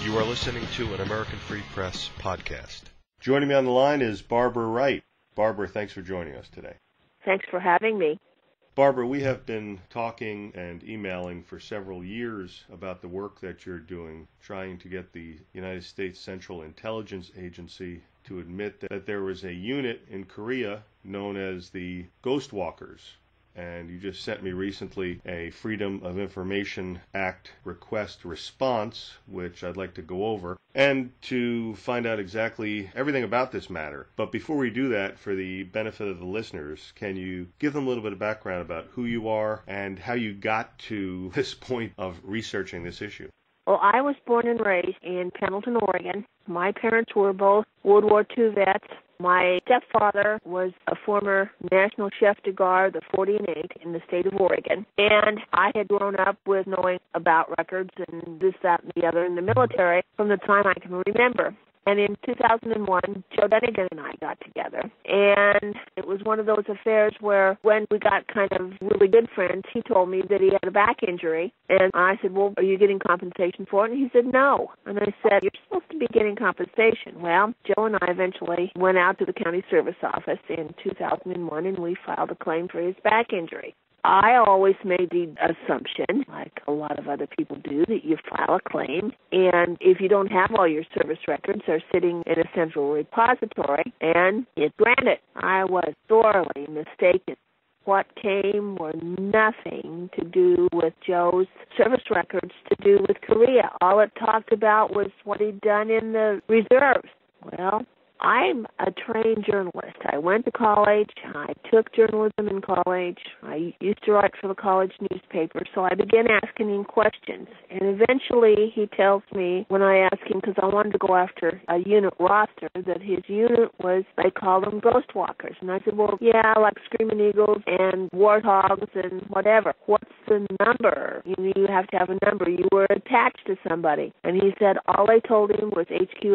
You are listening to an American Free Press podcast. Joining me on the line is Barbara Wright. Barbara, thanks for joining us today. Thanks for having me. Barbara, we have been talking and emailing for several years about the work that you're doing, trying to get the United States Central Intelligence Agency to admit that there was a unit in Korea known as the Ghost Walkers. And you just sent me recently a Freedom of Information Act request response, which I'd like to go over, and to find out exactly everything about this matter. But before we do that, for the benefit of the listeners, can you give them a little bit of background about who you are and how you got to this point of researching this issue? Well, I was born and raised in Pendleton, Oregon. My parents were both World War II vets. My stepfather was a former National Chef de Gare, the 40 and 8, in the state of Oregon. And I had grown up with knowing about records and this, that, and the other in the military from the time I can remember. And in 2001, Joe Dunnigan and I got together. And it was one of those affairs where when we got kind of really good friends, he told me that he had a back injury. And I said, well, are you getting compensation for it? And he said, no. And I said, you're supposed to be getting compensation. Well, Joe and I eventually went out to the county service office in 2001, and we filed a claim for his back injury. I always made the assumption, like a lot of other people do, that you file a claim, and if you don't have all your service records, they're sitting in a central repository, and it's granted. I was sorely mistaken. What came were nothing to do with Joe's service records, to do with Korea. All it talked about was what he'd done in the reserves. Well, I'm a trained journalist. I went to college. I took journalism in college. I used to write for the college newspaper, so I began asking him questions. And eventually he tells me, when I asked him, because I wanted to go after a unit roster, that his unit was, they called them Ghost Walkers. And I said, well, yeah, like Screaming Eagles and Warthogs and whatever. What's the number? You have to have a number. You were attached to somebody. And he said all they told him was HQ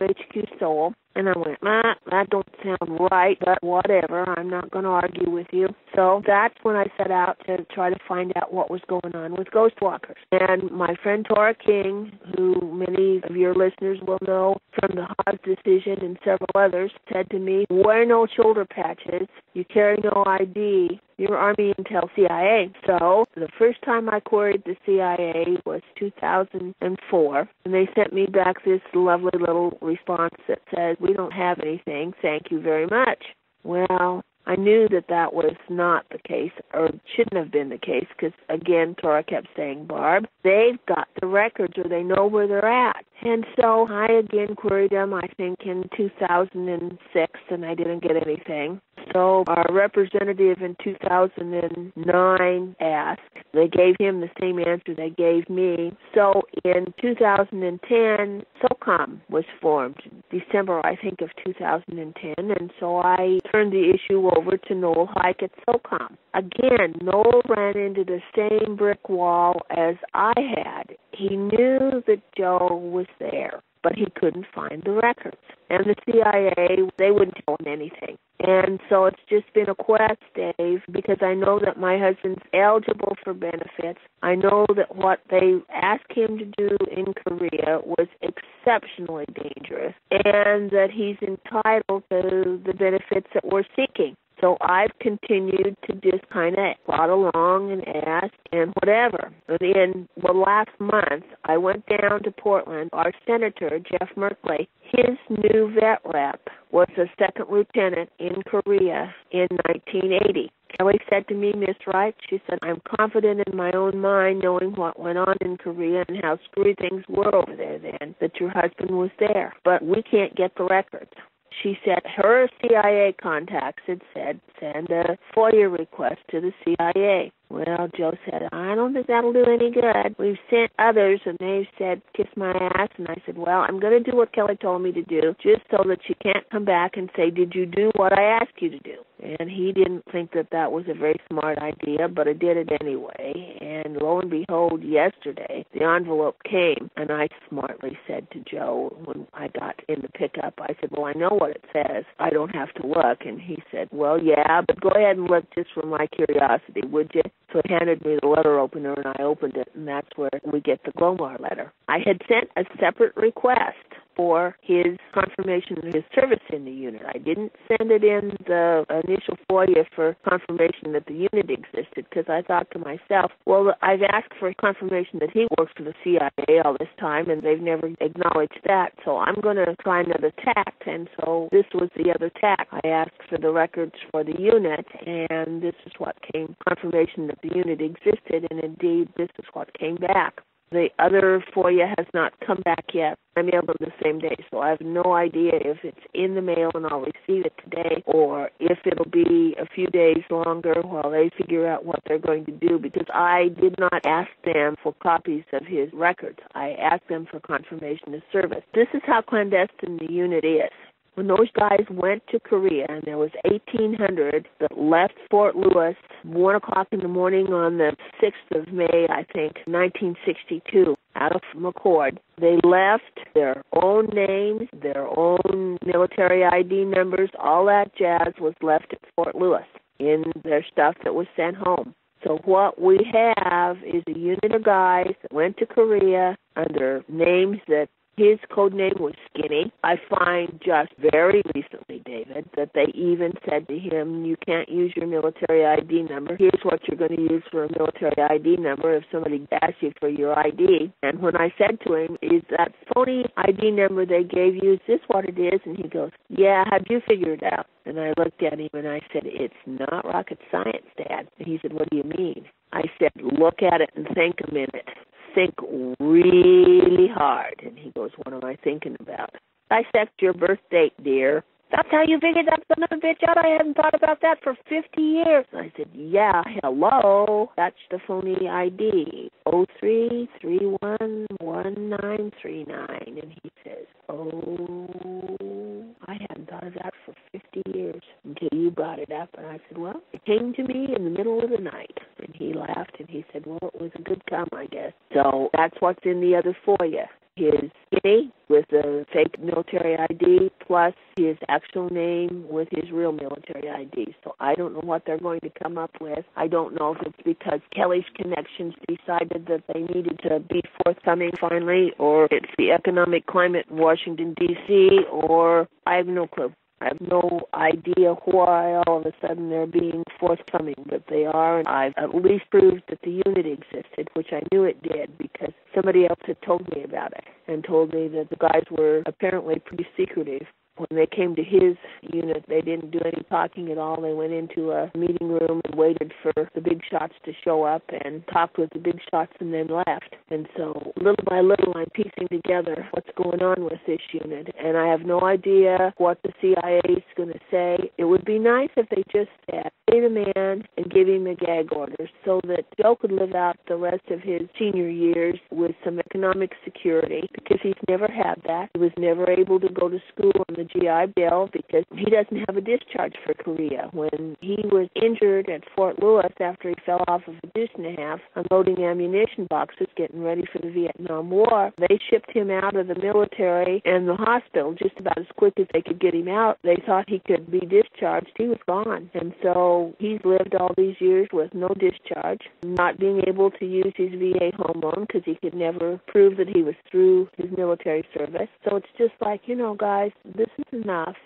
Seoul. And I went, that don't sound right, but whatever. I'm not going to argue with you. So that's when I set out to try to find out what was going on with Ghost Walkers. And my friend Tora King, who many of your listeners will know from the Hawes decision and several others, said to me, wear no shoulder patches, you carry no ID, you're Army Intel CIA. So the first time I queried the CIA was 2004, and they sent me back this lovely little response that said, we don't have anything, thank you very much. Well, I knew that that was not the case, or shouldn't have been the case, because, again, Tora kept saying, Barb, they've got the records, or they know where they're at. And so I again queried them, I think, in 2006, and I didn't get anything. So our representative in 2009 asked. They gave him the same answer they gave me. So in 2010, SOCOM was formed, December, I think, of 2010, and so I turned the issue over to Noel Hike at SOCOM. Again, Noel ran into the same brick wall as I had. He knew that Joe was there, but he couldn't find the records. And the CIA, they wouldn't tell him anything. And so it's just been a quest, Dave, because I know that my husband's eligible for benefits. I know that what they asked him to do in Korea was exceptionally dangerous, and that he's entitled to the benefits that we're seeking. So I've continued to just kind of plod along and ask and whatever. And in the last month, I went down to Portland. Our senator, Jeff Merkley, his new vet rep was a second lieutenant in Korea in 1980. Kelly said to me, Miss Wright, she said, I'm confident in my own mind knowing what went on in Korea and how screwy things were over there then, that your husband was there. But we can't get the records. She said her CIA contacts had said, send a FOIA request to the CIA. Well, Joe said, I don't think that'll do any good. We've sent others, and they've said, kiss my ass. And I said, well, I'm going to do what Kelly told me to do, just so that she can't come back and say, did you do what I asked you to do? And he didn't think that that was a very smart idea, but I did it anyway. And lo and behold, yesterday, the envelope came, and I smartly said to Joe when I got in the pickup, I said, well, I know what it says. I don't have to look. And he said, well, yeah, but go ahead and look just for my curiosity, would you? So he handed me the letter opener, and I opened it, and that's where we get the Glomar letter. I had sent a separate request for his confirmation of his service in the unit. I didn't send it in the initial FOIA for confirmation that the unit existed, because I thought to myself, well, I've asked for confirmation that he works for the CIA all this time, and they've never acknowledged that, so I'm going to try another tack. And so this was the other tack. I asked for the records for the unit, and this is what came, confirmation that the unit existed, and indeed this is what came back. The other FOIA has not come back yet. I mailed them the same day, so I have no idea if it's in the mail and I'll receive it today, or if it'll be a few days longer while they figure out what they're going to do, because I did not ask them for copies of his records. I asked them for confirmation of service. This is how clandestine the unit is. When those guys went to Korea, and there was 1,800 that left Fort Lewis 1 o'clock in the morning on the 6th of May, I think, 1962, out of McCord, they left their own names, their own military ID numbers, all that jazz was left at Fort Lewis in their stuff that was sent home. So what we have is a unit of guys that went to Korea under names that his code name was Skinny. I find just very recently, David, that they even said to him, you can't use your military ID number. Here's what you're going to use for a military ID number if somebody asks you for your ID. And when I said to him, is that phony ID number they gave you, is this what it is? And he goes, yeah, how'd you figure it out? And I looked at him and I said, it's not rocket science, Dad. And he said, what do you mean? I said, look at it and think a minute. Think really hard. And he goes, what am I thinking about? Dissect your birth date, dear. That's how you figured that son of a bitch out? I hadn't thought about that for 50 years. I said, yeah, hello. That's the phony ID, 03311939. And he says, oh, I hadn't thought of that for 50 years until you brought it up. And I said, well, it came to me in the middle of the night. And he laughed and he said, well, it was a good come, I guess. So that's what's in the other FOIA. His Skinny with a fake military ID plus his actual name with his real military ID. So I don't know what they're going to come up with. I don't know if it's because Kelly's connections decided that they needed to be forthcoming finally, or it's the economic climate in Washington, D.C., or I have no clue. I have no idea why all of a sudden they're being forthcoming, but they are, and I've at least proved that the unit existed, which I knew it did because somebody else had told me about it and told me that the guys were apparently pretty secretive. When they came to his unit, they didn't do any talking at all. They went into a meeting room and waited for the big shots to show up and talked with the big shots and then left. And so little by little, I'm piecing together what's going on with this unit. And I have no idea what the CIA is going to say. It would be nice if they just said, pay the man and give him a gag order so that Joe could live out the rest of his senior years with some economic security, because he's never had that. He was never able to go to school on the GI Bill because he doesn't have a discharge for Korea. When he was injured at Fort Lewis after he fell off of a deuce and a half unloading ammunition boxes getting ready for the Vietnam War, they shipped him out of the military and the hospital just about as quick as they could get him out. They thought he could be discharged. He was gone. And so he's lived all these years with no discharge, not being able to use his VA home loan because he could never prove that he was through his military service. So it's just like, guys, this is enough.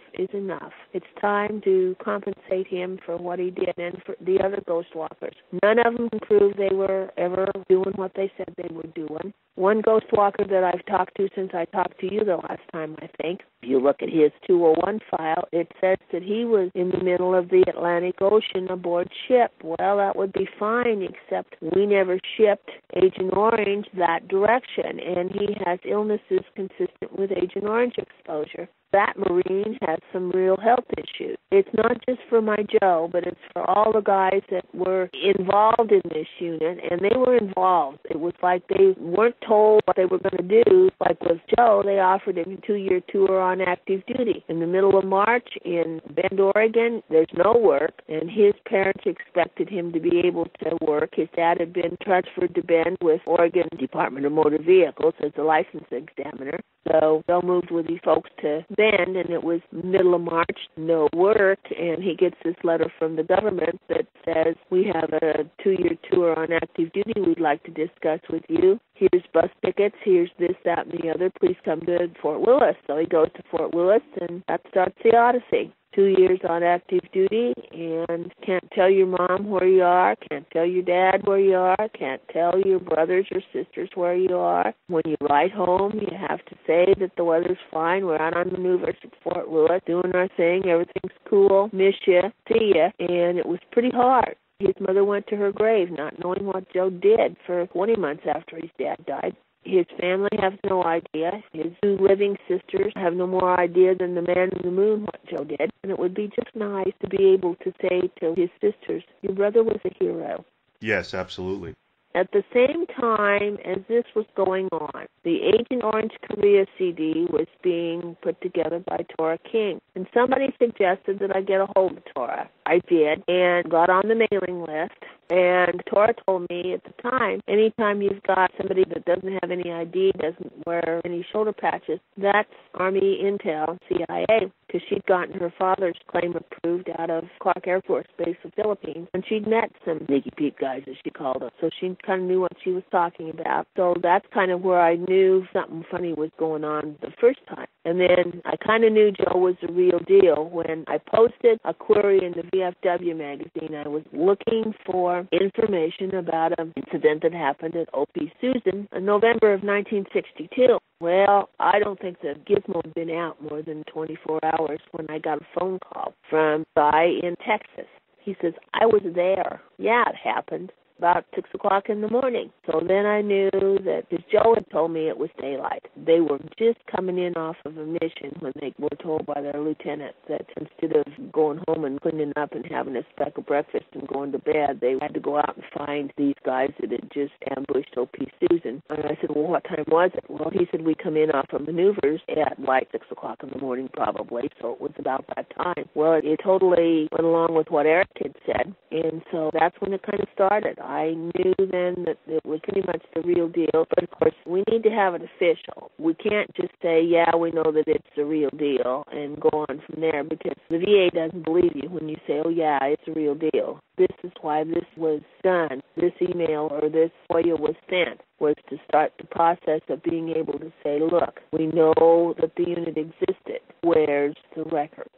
It's time to compensate him for what he did and for the other ghost walkers. None of them can prove they were ever doing what they said they were doing. One ghost walker that I've talked to since I talked to you the last time, I think, if you look at his 201 file, it says that he was in the middle of the Atlantic Ocean aboard ship. Well, that would be fine, except we never shipped Agent Orange that direction, and he has illnesses consistent with Agent Orange exposure. That Marine has some real health issues. It's not just for my Joe, but it's for all the guys that were involved in this unit, and they were involved. It was like they weren't told what they were going to do. Like with Joe, they offered him a 2-year tour on active duty. In the middle of March in Bend, Oregon, there's no work, and his parents expected him to be able to work. His dad had been transferred to Bend with Oregon Department of Motor Vehicles as a license examiner. So Joe moved with these folks to Bend, and it was middle of March, no work, and he gets this letter from the government that says, we have a 2-year tour on active duty we'd like to discuss with you. Here's bus tickets, here's this, that, and the other. Please come to Fort Lewis. So he goes to Fort Lewis, and that starts the odyssey. 2 years on active duty, and can't tell your mom where you are, can't tell your dad where you are, can't tell your brothers or sisters where you are. When you write home, you have to say that the weather's fine, we're out on maneuvers at Fort Lewis, doing our thing, everything's cool, miss you, see ya, and it was pretty hard. His mother went to her grave not knowing what Joe did for 20 months after his dad died. His family has no idea. His two living sisters have no more idea than the man in the moon what Joe did. And it would be just nice to be able to say to his sisters, your brother was a hero. Yes, absolutely. At the same time as this was going on, the Agent Orange Korea CD was being put together by Tora King. And somebody suggested that I get a hold of Tora. I did, and got on the mailing list. And Tora told me at the time, anytime you've got somebody that doesn't have any ID, doesn't wear any shoulder patches, that's Army Intel, CIA, because she'd gotten her father's claim approved out of Clark Air Force Base of Philippines, and she'd met some Nicky Pete guys, as she called them, so she kind of knew what she was talking about. So that's kind of where I knew something funny was going on the first time. And then I kind of knew Joe was the real deal when I posted a query in the VFW magazine. I was looking for information about an incident that happened at OP Susan in November of 1962. Well, I don't think the gizmo had been out more than 24 hours when I got a phone call from a guy in Texas. He says, I was there. Yeah, it happened. About 6 o'clock in the morning. So then I knew that, because Joe had told me it was daylight. They were just coming in off of a mission when they were told by their lieutenant that instead of going home and cleaning up and having a speck of breakfast and going to bed, they had to go out and find these guys that had just ambushed OP Susan. And I said, well, what time was it? Well, he said, we come in off of maneuvers at like 6 o'clock in the morning probably, so it was about that time. Well, it totally went along with what Eric had said, and so that's when it kind of started. I knew then that it was pretty much the real deal, but of course we need to have it official. We can't just say, yeah, we know that it's the real deal and go on from there, because the VA doesn't believe you when you say, oh yeah, it's a real deal. This is why this was done. This email or this FOIA was sent, was to start the process of being able to say, look, we know that the unit existed. Where's the record?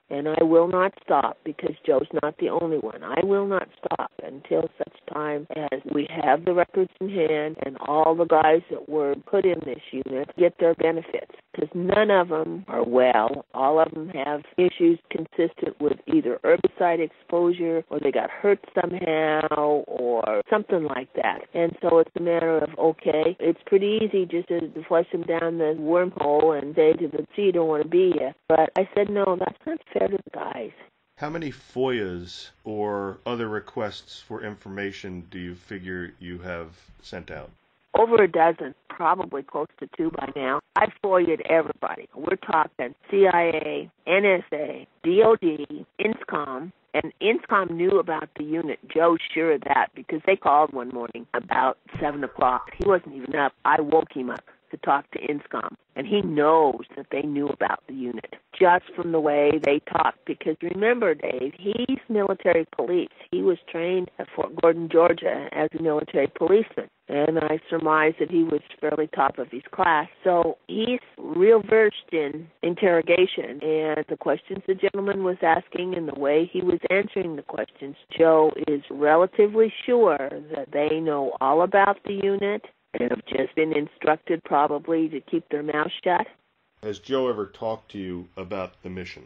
And I will not stop, because Joe's not the only one. I will not stop until such time as we have the records in hand and all the guys that were put in this unit get their benefits, because none of them are well. All of them have issues consistent with either herbicide exposure or they got hurt somehow or something like that. And so it's a matter of, okay, it's pretty easy just to flush them down the wormhole and say to the sea, you don't want to be here. But I said, no, that's not fair to the guys. How many FOIAs or other requests for information do you figure you have sent out? Over a dozen, probably close to 2 by now. I've FOIA'd everybody. We're talking CIA, NSA, DOD, INSCOM, and INSCOM knew about the unit. Joe's sure of that, because they called one morning about 7 o'clock. He wasn't even up. I woke him up to talk to INSCOM, and he knows that they knew about the unit just from the way they talked, because remember, Dave, he's military police. He was trained at Fort Gordon, Georgia as a military policeman, and I surmise that he was fairly top of his class. So he's real versed in interrogation, and the questions the gentleman was asking and the way he was answering the questions, Joe is relatively sure that they know all about the unit and have just been instructed probably to keep their mouth shut. Has Joe ever talked to you about the mission?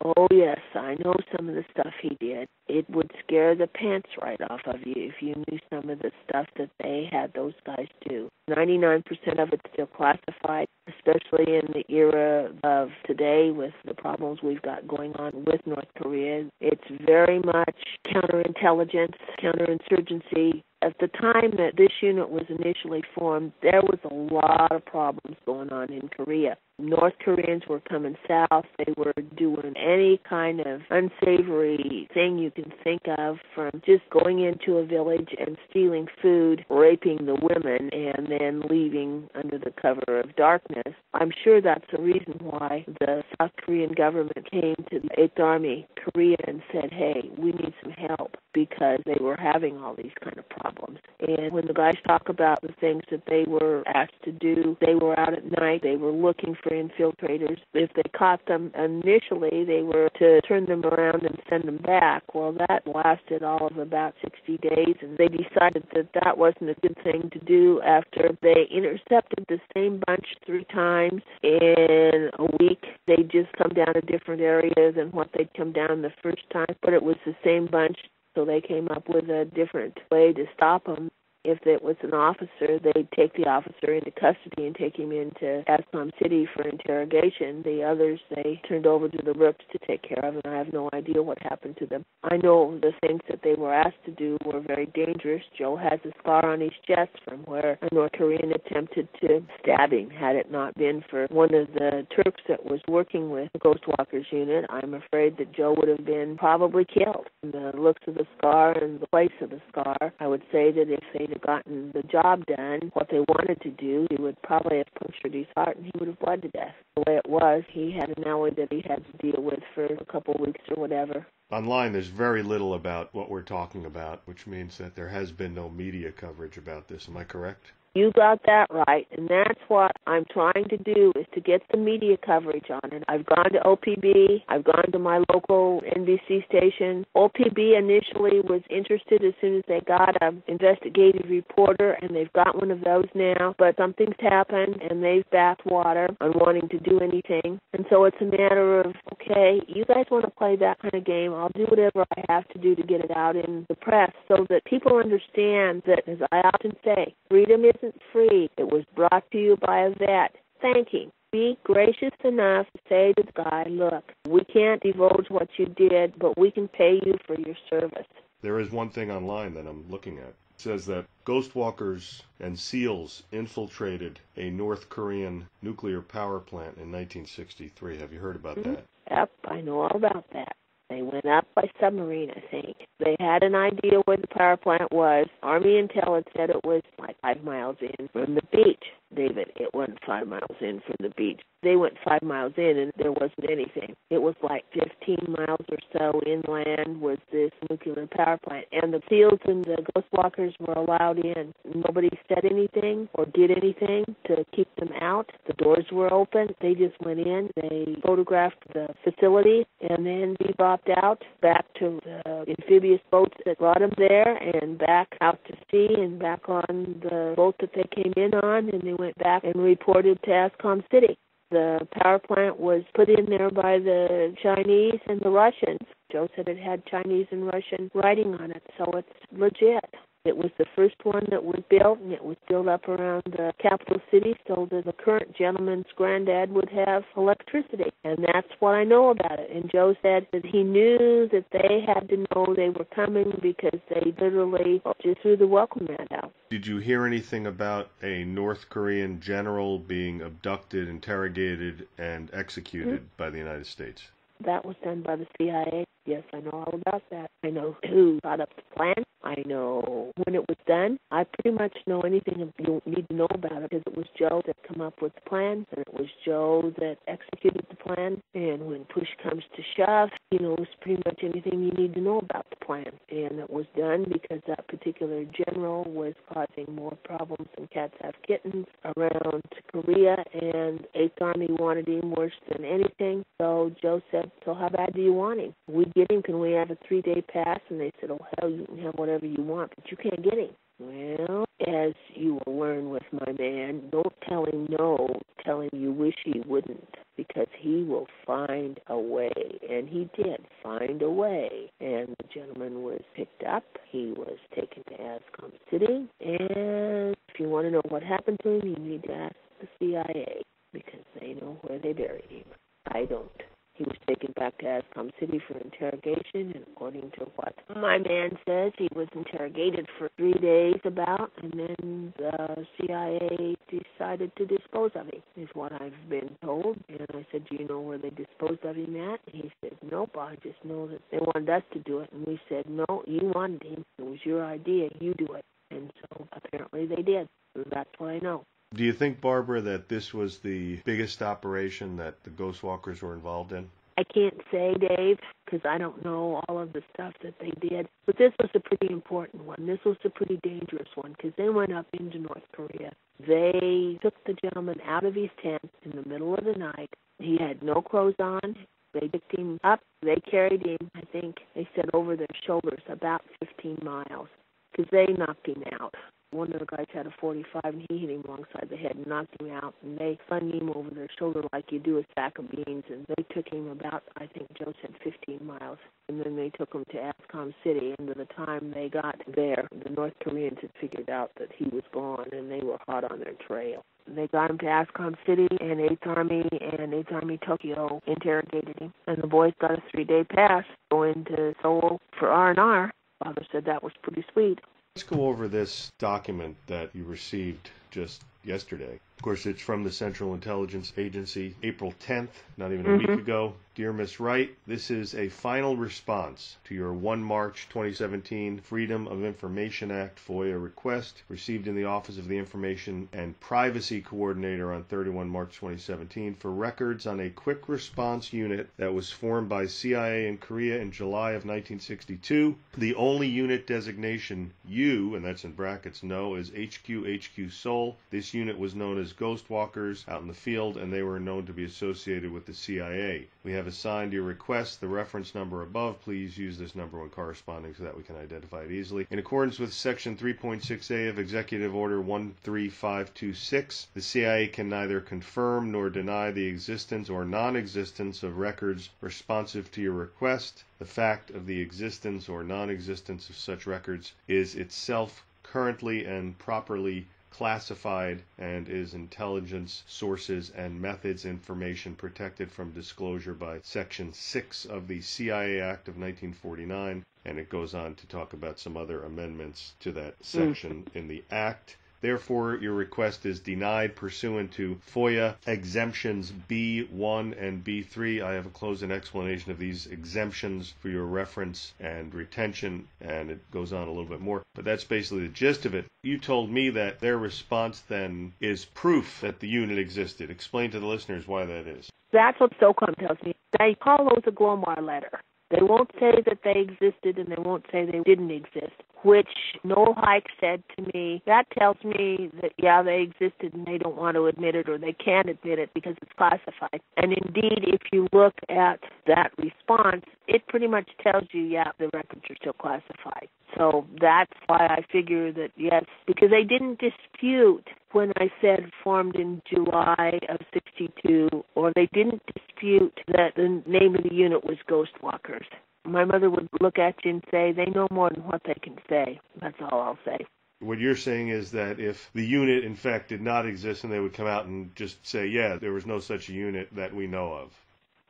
Oh, yes, I know some of the stuff he did. It would scare the pants right off of you if you knew some of the stuff that they had those guys do. 99% of it's still classified, especially in the era of today with the problems we've got going on with North Korea. It's very much counterintelligence, counterinsurgency, At the time that this unit was initially formed, there was a lot of problems going on in Korea. North Koreans were coming south. They were doing any kind of unsavory thing you can think of, from just going into a village and stealing food, raping the women, and then leaving under the cover of darkness. I'm sure that's the reason why the South Korean government came to the 8th Army, Korea, and said, hey, we need some help, because they were having all these kind of problems. And when the guys talk about the things that they were asked to do, they were out at night, they were looking for infiltrators. If they caught them initially, they were to turn them around and send them back. Well, that lasted all of about 60 days, and they decided that that wasn't a good thing to do after they intercepted the same bunch 3 times in a week. They'd just come down a different area than what they'd come down the first time, but it was the same bunch. So they came up with a different way to stop them. If it was an officer, they'd take the officer into custody and take him into Ascom City for interrogation. The others, they turned over to the Rooks to take care of, and I have no idea what happened to them. I know the things that they were asked to do were very dangerous. Joe has a scar on his chest from where a North Korean attempted to stab him. Had it not been for one of the Turks that was working with the Ghostwalkers unit, I'm afraid that Joe would have been probably killed. The looks of the scar and the place of the scar, I would say that if they'd have gotten the job done, what they wanted to do, he would probably have punctured his heart and he would have bled to death. The way it was, he had an alley that he had to deal with for a couple of weeks or whatever. Online, there's very little about what we're talking about, which means that there has been no media coverage about this. Am I correct? You got that right, and that's what I'm trying to do, is to get the media coverage on it. I've gone to OPB, I've gone to my local NBC station. OPB initially was interested as soon as they got an investigative reporter, and they've got one of those now, but something's happened, and they've backed water on wanting to do anything. And so it's a matter of, okay, you guys want to play that kind of game, I'll do whatever I have to do to get it out in the press so that people understand that, as I often say, freedom isn't free. It was brought to you by a vet. Thank him. Be gracious enough to say to the guy, look, we can't divulge what you did, but we can pay you for your service. There is one thing online that I'm looking at. It says that Ghostwalkers and SEALs infiltrated a North Korean nuclear power plant in 1963. Have you heard about that? Yep, I know all about that. They went up by submarine, I think. They had an idea where the power plant was. Army Intel had said it was like 5 miles in from the beach. David, it wasn't 5 miles in from the beach. They went 5 miles in and there wasn't anything. It was like 15 miles or so inland was this nuclear power plant. And the SEALs and the Ghostwalkers were allowed in. Nobody said anything or did anything to keep them out. The doors were open. They just went in. They photographed the facility and then bebopped out back to the amphibious boats that brought them there and back out to sea and back on the boat that they came in on, and they went back and reported to Ascom City. The power plant was put in there by the Chinese and the Russians. Joe said it had Chinese and Russian writing on it, so it's legit. It was the first one that was built, and it was built up around the capital city so that the current gentleman's granddad would have electricity. And that's what I know about it. And Joe said that he knew that they had to know they were coming because they literally just threw the welcome mat out. Did you hear anything about a North Korean general being abducted, interrogated, and executed by the United States? That was done by the CIA. Yes, I know all about that. I know who thought up the plan. I know when it was done. I pretty much know anything you need to know about it because it was Joe that came up with the plan, and it was Joe that executed the plan. And when push comes to shove, he knows pretty much anything you need to know about the plan. And it was done because that particular general was causing more problems than cats have kittens around Korea, and 8th Army wanted him worse than anything. So Joe said, so how bad do you want him? We get him, can we have a 3-day pass? And they said, oh, hell, you can have whatever you want, but you can't get him. Well, as you will learn with my man, don't tell him no, tell him you wish he wouldn't, because he will find a way. And he did find a way. And the gentleman was picked up. He was taken to Ascom City. And if you want to know what happened to him, you need to ask the CIA, because they know where they buried him. I don't. He was taken back to Ascom City for interrogation, and according to what my man says, he was interrogated for 3 days about, and then the CIA decided to dispose of him, is what I've been told. And I said, do you know where they disposed of him at? And he said, nope, I just know that they wanted us to do it. And we said, no, you wanted him. It was your idea. You do it. And so apparently they did. So that's what I know. Do you think, Barbara, that this was the biggest operation that the Ghostwalkers were involved in? I can't say, Dave, because I don't know all of the stuff that they did. But this was a pretty important one. This was a pretty dangerous one because they went up into North Korea. They took the gentleman out of his tent in the middle of the night. He had no clothes on. They picked him up. They carried him, I think, they said, over their shoulders about 15 miles because they knocked him out. One of the guys had a .45, and he hit him alongside the head and knocked him out. And they slung him over their shoulder like you do a sack of beans. And they took him about, I think Joe said, 15 miles. And then they took him to Ascom City. And by the time they got there, the North Koreans had figured out that he was gone, and they were hot on their trail. They got him to Ascom City, and 8th Army and 8th Army Tokyo interrogated him. And the boys got a 3-day pass to go into Seoul for R&R. Father said that was pretty sweet. Let's go over this document that you received just yesterday. Of course, it's from the Central Intelligence Agency, April 10th, not even a week ago. Dear Miss Wright, this is a final response to your 1 March 2017 Freedom of Information Act FOIA request received in the Office of the Information and Privacy Coordinator on 31 March 2017 for records on a quick response unit that was formed by CIA in Korea in July of 1962. The only unit designation you, and that's in brackets, know, is HQ Seoul. This unit was known as Ghostwalkers out in the field, and they were known to be associated with the CIA. We have assigned your request the reference number above. Please use this number when corresponding so that we can identify it easily. In accordance with Section 3.6a of Executive Order 13526, the CIA can neither confirm nor deny the existence or non-existence of records responsive to your request. The fact of the existence or non-existence of such records is itself currently and properly classified and is intelligence sources and methods information protected from disclosure by Section 6 of the CIA Act of 1949, and it goes on to talk about some other amendments to that section in the Act. Therefore, your request is denied pursuant to FOIA exemptions B1 and B3. I have enclosed an explanation of these exemptions for your reference and retention, and it goes on a little bit more. But that's basically the gist of it. You told me that their response then is proof that the unit existed. Explain to the listeners why that is. That's what SOCOM tells me. They call those a Glomar letter. They won't say that they existed, and they won't say they didn't exist, which Noel Hike said to me. That tells me that, yeah, they existed and they don't want to admit it, or they can't admit it because it's classified. And indeed, if you look at that response, it pretty much tells you, yeah, the records are still classified. So that's why I figure that, yes, because they didn't dispute when I said formed in July of 62, or they didn't dispute that the name of the unit was Ghostwalkers. My mother would look at you and say, they know more than what they can say. That's all I'll say. What you're saying is that if the unit, in fact, did not exist, and they would come out and just say, yeah, there was no such unit that we know of.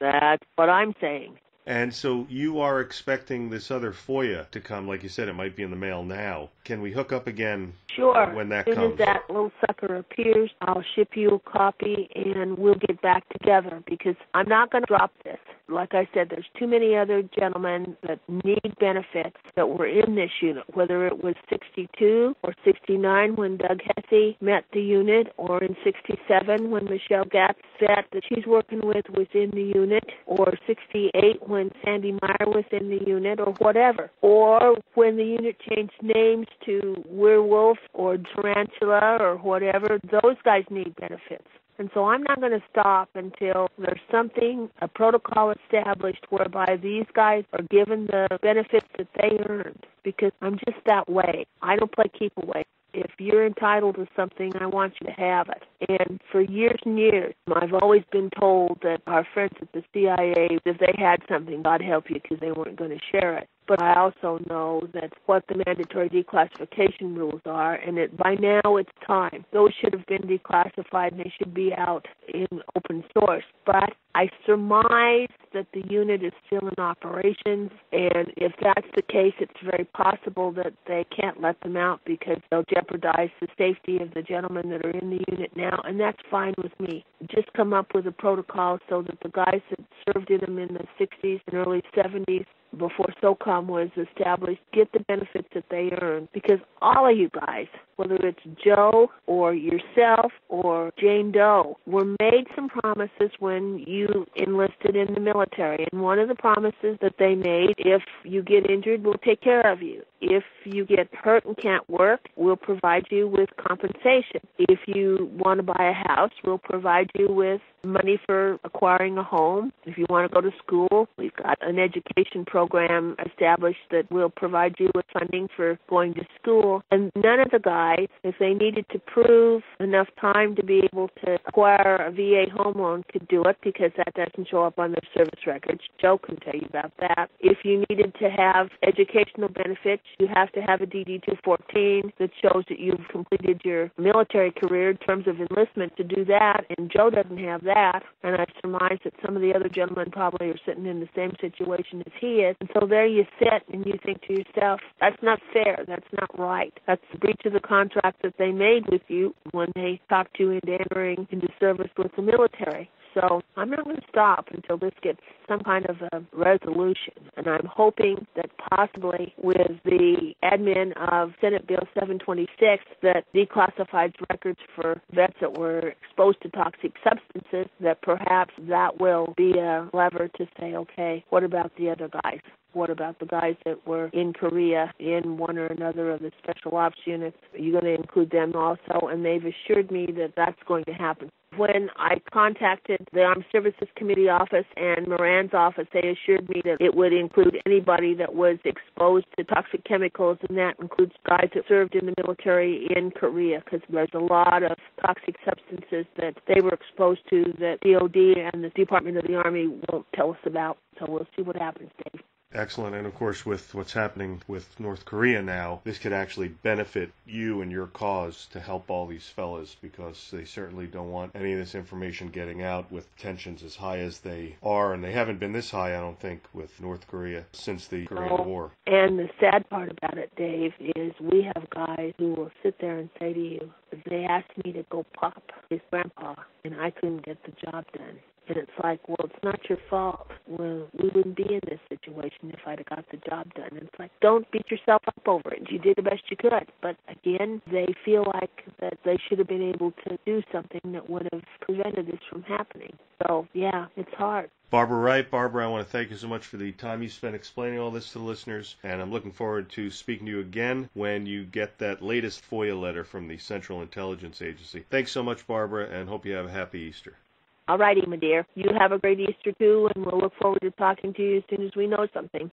That's what I'm saying. And so you are expecting this other FOIA to come. Like you said, it might be in the mail now. Can we hook up again when that comes? As soon as that little sucker appears, I'll ship you a copy, and we'll get back together, because I'm not going to drop this. Like I said, there's too many other gentlemen that need benefits that were in this unit, whether it was 62 or 69 when Doug Hesse met the unit, or in 67 when Michelle Gatz that she's working with was in the unit, or 68 when Sandy Meyer was in the unit, or whatever. Or when the unit changed names to Werewolf or Tarantula or whatever, those guys need benefits. And so I'm not going to stop until there's something, a protocol established whereby these guys are given the benefits that they earned, because I'm just that way. I don't play keep away. If you're entitled to something, I want you to have it. And for years and years, I've always been told that our friends at the CIA, if they had something, God help you, because they weren't going to share it. But I also know that's what the mandatory declassification rules are, and by now it's time. Those should have been declassified, and they should be out in open source. But I surmise that the unit is still in operations, and if that's the case, it's very possible that they can't let them out because they'll jeopardize the safety of the gentlemen that are in the unit now, and that's fine with me. Just come up with a protocol so that the guys that served in them in the 60s and early 70s before SOCOM was established, get the benefits that they earn. Because all of you guys, whether it's Joe or yourself or Jane Doe, were made some promises when you enlisted in the military. And one of the promises that they made, if you get injured, we'll take care of you. If you get hurt and can't work, we'll provide you with compensation. If you want to buy a house, we'll provide you with money for acquiring a home. If you want to go to school, we've got an education program established that will provide you with funding for going to school. And none of the guys, if they needed to prove enough time to be able to acquire a VA home loan, could do it because that doesn't show up on their service records. Joe can tell you about that. If you needed to have educational benefits, you have to have a DD-214 that shows that you've completed your military career in terms of enlistment to do that, and Joe doesn't have that, and I surmise that some of the other gentlemen probably are sitting in the same situation as he is, and so there you sit and you think to yourself, that's not fair, that's not right, that's the breach of the contract that they made with you when they talked you into entering into service with the military. So I'm not going to stop until this gets some kind of a resolution. And I'm hoping that possibly with the admin of Senate Bill 726 that declassifies records for vets that were exposed to toxic substances, that perhaps that will be a lever to say, okay, what about the other guys? What about the guys that were in Korea in one or another of the special ops units? Are you going to include them also? And they've assured me that that's going to happen. When I contacted the Armed Services Committee office and Moran's office, they assured me that it would include anybody that was exposed to toxic chemicals, and that includes guys that served in the military in Korea, because there's a lot of toxic substances that they were exposed to that DOD and the Department of the Army won't tell us about. So we'll see what happens, Dave. Excellent. And of course, with what's happening with North Korea now, this could actually benefit you and your cause to help all these fellas, because they certainly don't want any of this information getting out with tensions as high as they are. And they haven't been this high, I don't think, with North Korea since the Korean War. And the sad part about it, Dave, is we have guys who will sit there and say to you, they asked me to go pop his grandpa, and I couldn't get the job done. And it's like, well, it's not your fault. Well, we wouldn't be in this situation if I'd have got the job done. And it's like, don't beat yourself up over it. You did the best you could. But again, they feel like that they should have been able to do something that would have prevented this from happening. So, yeah, it's hard. Barbara Wright. Barbara, I want to thank you so much for the time you spent explaining all this to the listeners, and I'm looking forward to speaking to you again when you get that latest FOIA letter from the Central Intelligence Agency. Thanks so much, Barbara, and hope you have a happy Easter. All righty, my dear. You have a great Easter, too, and we'll look forward to talking to you as soon as we know something.